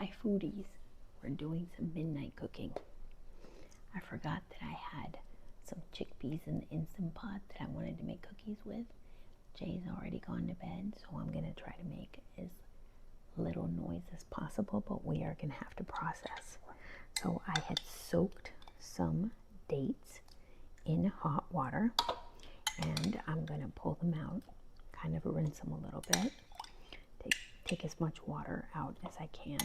Hi foodies, we're doing some midnight cooking. I forgot that I had some chickpeas in the Instant Pot that I wanted to make cookies with. Jay's already gone to bed, so I'm going to try to make as little noise as possible, but we are going to have to process. So I had soaked some dates in hot water, and I'm going to pull them out, kind of rinse them a little bit. Take as much water out as I can.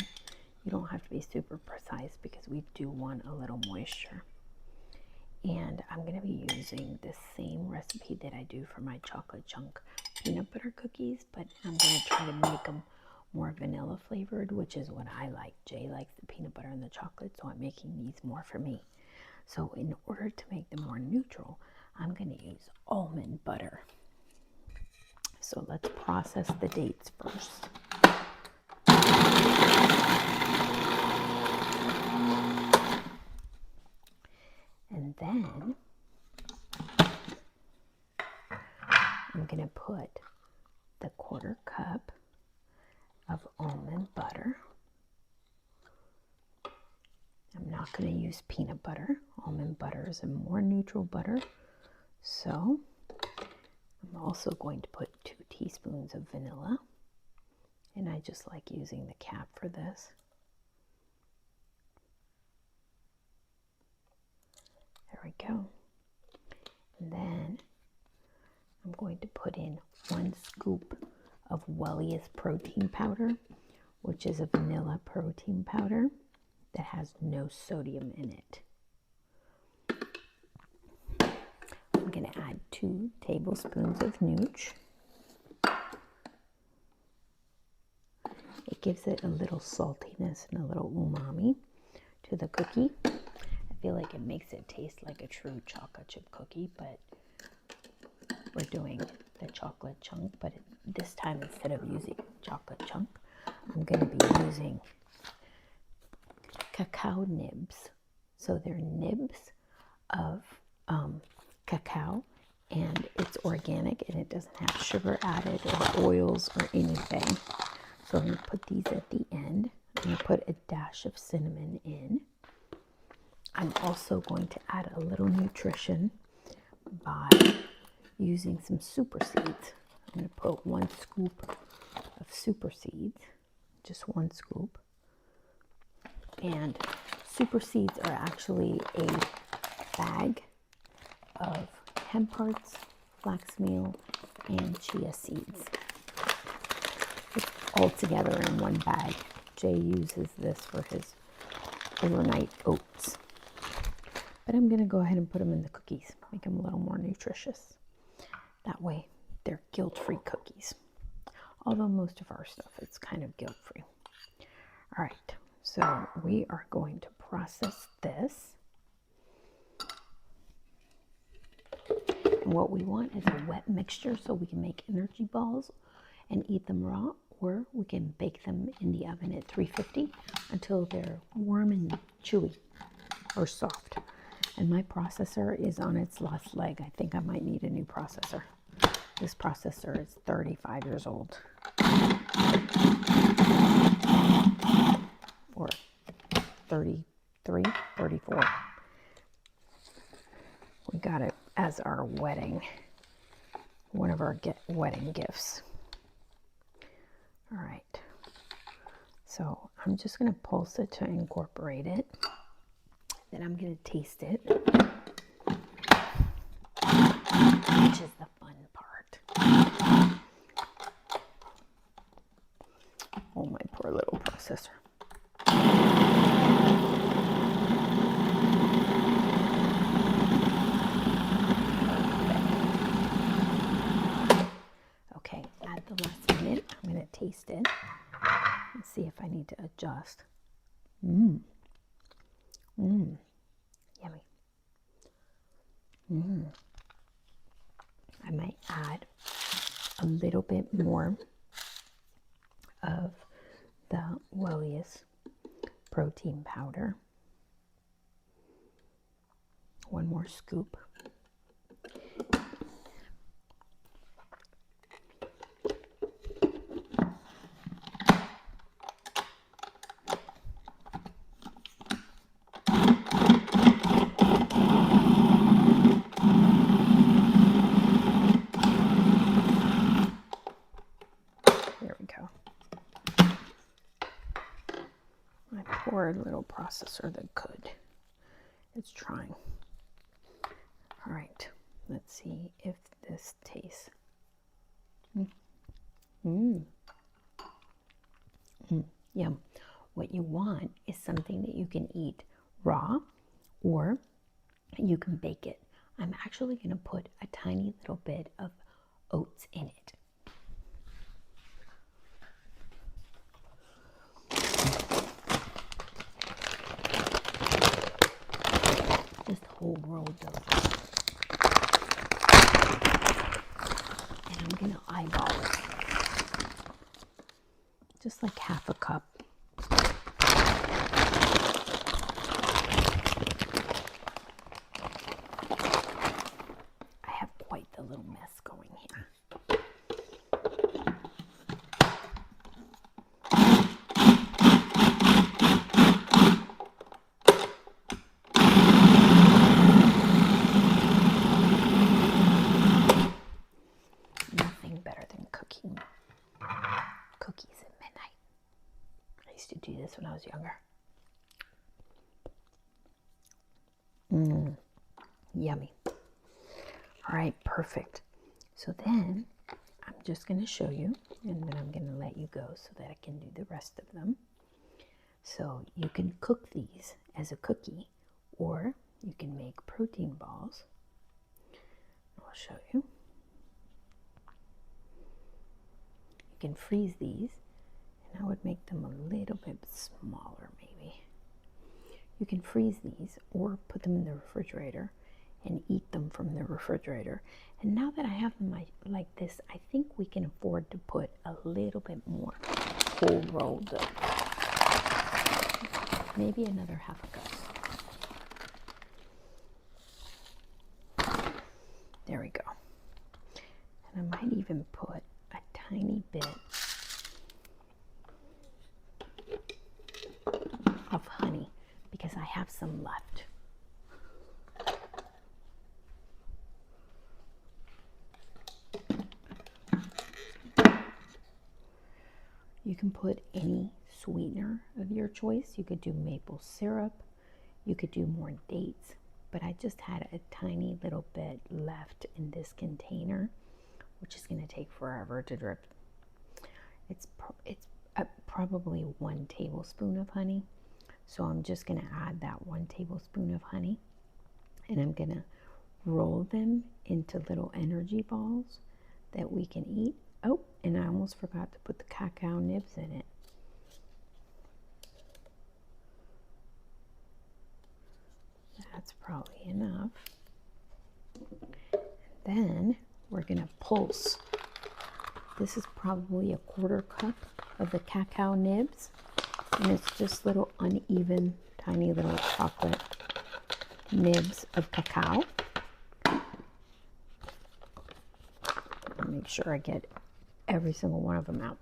You don't have to be super precise because we do want a little moisture. And I'm going to be using the same recipe that I do for my chocolate chunk peanut butter cookies, but I'm going to try to make them more vanilla flavored, which is what I like. Jay likes the peanut butter and the chocolate, so I'm making these more for me. So in order to make them more neutral, I'm going to use almond butter. So let's process the dates first. And then I'm going to put the 1/4 cup of almond butter. I'm not going to use peanut butter. Almond butter is a more neutral butter. So I'm also going to put 2 teaspoons of vanilla. And I just like using the cap for this. There we go. And then I'm going to put in 1 scoop of Wellious protein powder, which is a vanilla protein powder that has no sodium in it. I'm going to add 2 tablespoons of nooch. It gives it a little saltiness and a little umami to the cookie. I feel like it makes it taste like a true chocolate chip cookie, but we're doing the chocolate chunk, but this time instead of using chocolate chunk, I'm going to be using cacao nibs. So they're nibs of cacao, and it's organic and it doesn't have sugar added or oils or anything. So I'm going to put these at the end. I'm going to put a dash of cinnamon in. I'm also going to add a little nutrition by using some super seeds. I'm going to put 1 scoop of super seeds, just 1 scoop. And super seeds are actually a bag of hemp hearts, flax meal, and chia seeds. It's all together in 1 bag. Jay uses this for his overnight oats. But I'm going to go ahead and put them in the cookies, make them a little more nutritious. That way, they're guilt-free cookies. Although most of our stuff is kind of guilt-free. All right, so we are going to process this. And what we want is a wet mixture so we can make energy balls and eat them raw, or we can bake them in the oven at 350 until they're warm and chewy or soft. And my processor is on its last leg. I think I might need a new processor. This processor is 35 years old. Or 33, 34. We got it as our wedding, one of our wedding gifts. All right. So I'm just going to pulse it to incorporate it. Then I'm going to taste it, which is the fun part. Oh, my poor little processor. Okay, at the last minute, I'm going to taste it and see if I need to adjust. Yummy. I might add a little bit more of the Wellious protein powder. 1 more scoop. that poor little processor that could. It's trying. All right, let's see if this tastes. Yum. What you want is something that you can eat raw, or you can bake it. I'm actually going to put a tiny little bit of oats in it. Just whole rolled those. And I'm going to eyeball it. Just like half a cup. I have quite the little mess going here. Nothing better than cooking cookies at midnight. I used to do this when I was younger. Yummy. All right, perfect. So then I'm just going to show you, and then I'm going to let you go so that I can do the rest of them. So you can cook these as a cookie, or you can make protein balls. I'll show you. You can freeze these, and I would make them a little bit smaller maybe. You can freeze these or put them in the refrigerator and eat them from the refrigerator. And now that I have them like this, I think we can afford to put a little bit more whole rolled oats. Maybe another half a cup. There we go. And I might even put a tiny bit of honey because I have some left. You can put any sweetener of your choice. You could do maple syrup. You could do more dates. But I just had a tiny little bit left in this container, which is going to take forever to drip. It's probably 1 tablespoon of honey. So I'm just going to add that 1 tablespoon of honey. And I'm going to roll them into little energy balls that we can eat. Oh, and I almost forgot to put the cacao nibs in it. That's probably enough. Then we're going to pulse. This is probably a 1/4 cup of the cacao nibs. And it's just little uneven, tiny little chocolate nibs of cacao. I'll make sure I get every single one of them out.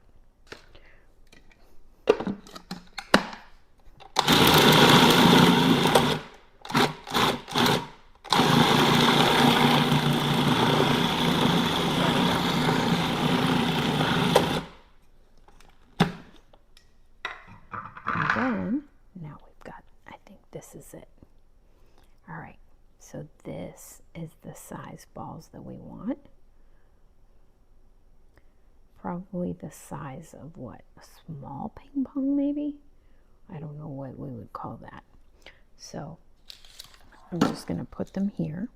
Now we've got, I think this is it. All right, so this is the size balls that we want. Probably the size of what, a small ping pong maybe? I don't know what we would call that. So I'm just gonna put them here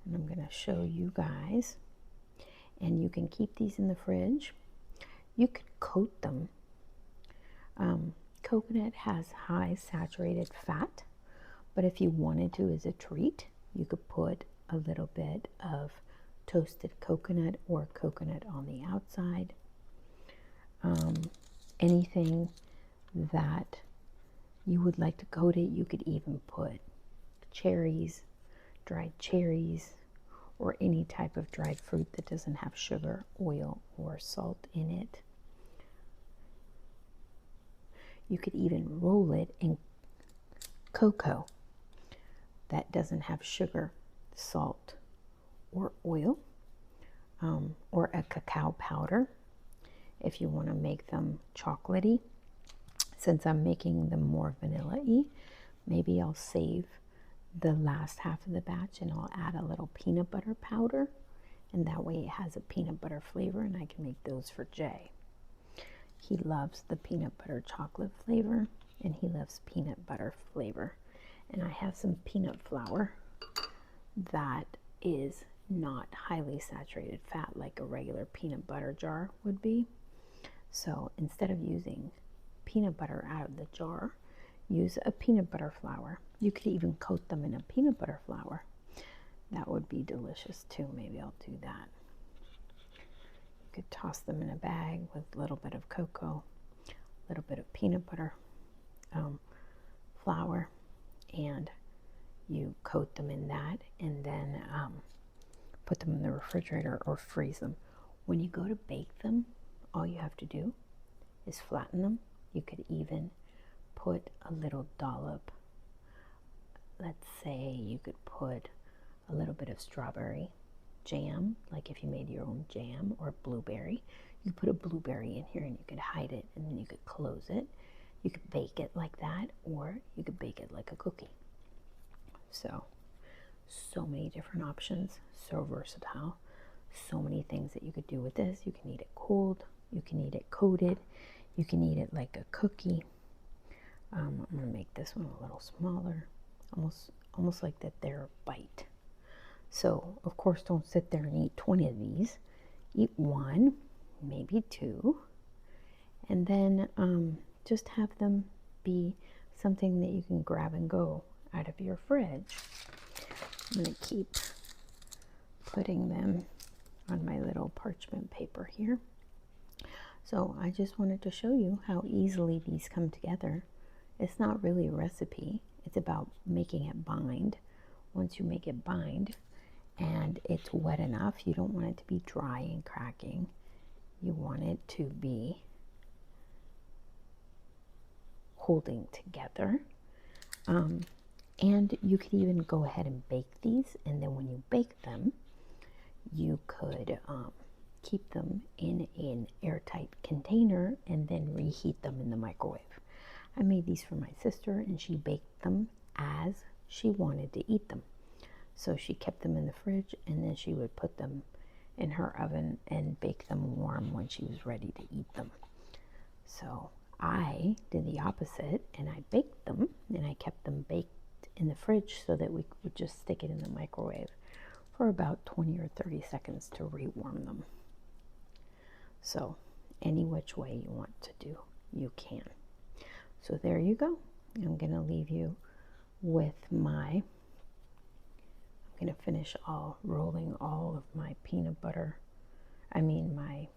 and I'm gonna show you guys. And you can keep these in the fridge. You could coat them. Coconut has high saturated fat, but if you wanted to as a treat, you could put a little bit of toasted coconut or coconut on the outside. Anything that you would like to coat it, you could even put cherries, dried cherries, or any type of dried fruit that doesn't have sugar, oil, or salt in it. You could even roll it in cocoa that doesn't have sugar, salt, or oil, or a cacao powder if you want to make them chocolatey. since I'm making them more vanilla-y, maybe I'll save the last half of the batch and I'll add a little peanut butter powder, and that way it has a peanut butter flavor, and I can make those for Jay. He loves the peanut butter chocolate flavor, and he loves peanut butter flavor. And I have some peanut flour that is not highly saturated fat like a regular peanut butter jar would be. So instead of using peanut butter out of the jar, use a peanut butter flour. You could even coat them in a peanut butter flour. That would be delicious too. Maybe I'll do that. You could toss them in a bag with a little bit of cocoa, a little bit of peanut butter flour, and you coat them in that, and then put them in the refrigerator or freeze them. When you go to bake them, all you have to do is flatten them. You could even put a little dollop, let's say you could put a little bit of strawberry jam, like if you made your own jam, or blueberry. You put a blueberry in here and you could hide it, and then you could close it. You could bake it like that, or you could bake it like a cookie. So many different options, so versatile, so many things that you could do with this. You can eat it cold, you can eat it coated, you can eat it like a cookie. I'm gonna make this one a little smaller, almost like that they're a bite. So of course, don't sit there and eat 20 of these. Eat one, maybe two, and then just have them be something that you can grab and go out of your fridge. I'm going to keep putting them on my little parchment paper here. So I just wanted to show you how easily these come together. It's not really a recipe. It's about making it bind. Once you make it bind and it's wet enough, you don't want it to be dry and cracking. You want it to be holding together. And you could even go ahead and bake these, and then when you bake them, you could keep them in an airtight container and then reheat them in the microwave. I made these for my sister, and she baked them as she wanted to eat them. So she kept them in the fridge, and then she would put them in her oven and bake them warm when she was ready to eat them. So I did the opposite, and I baked them, and I kept them baked in the fridge so that we would just stick it in the microwave for about 20 or 30 seconds to rewarm them. So any which way you want to do, you can. So there you go. I'm going to leave you with my, I'm going to finish rolling all of my my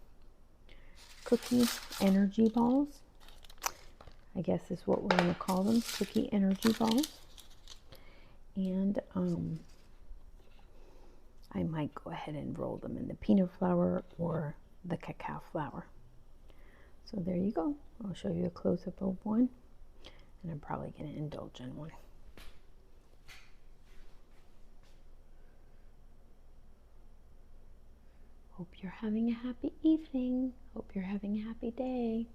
cookie energy balls, I guess is what we're going to call them, cookie energy balls. And I might go ahead and roll them in the peanut flour or the cacao flour. So there you go. I'll show you a close-up of one, and I'm probably going to indulge in one. Hope you're having a happy evening. Hope you're having a happy day.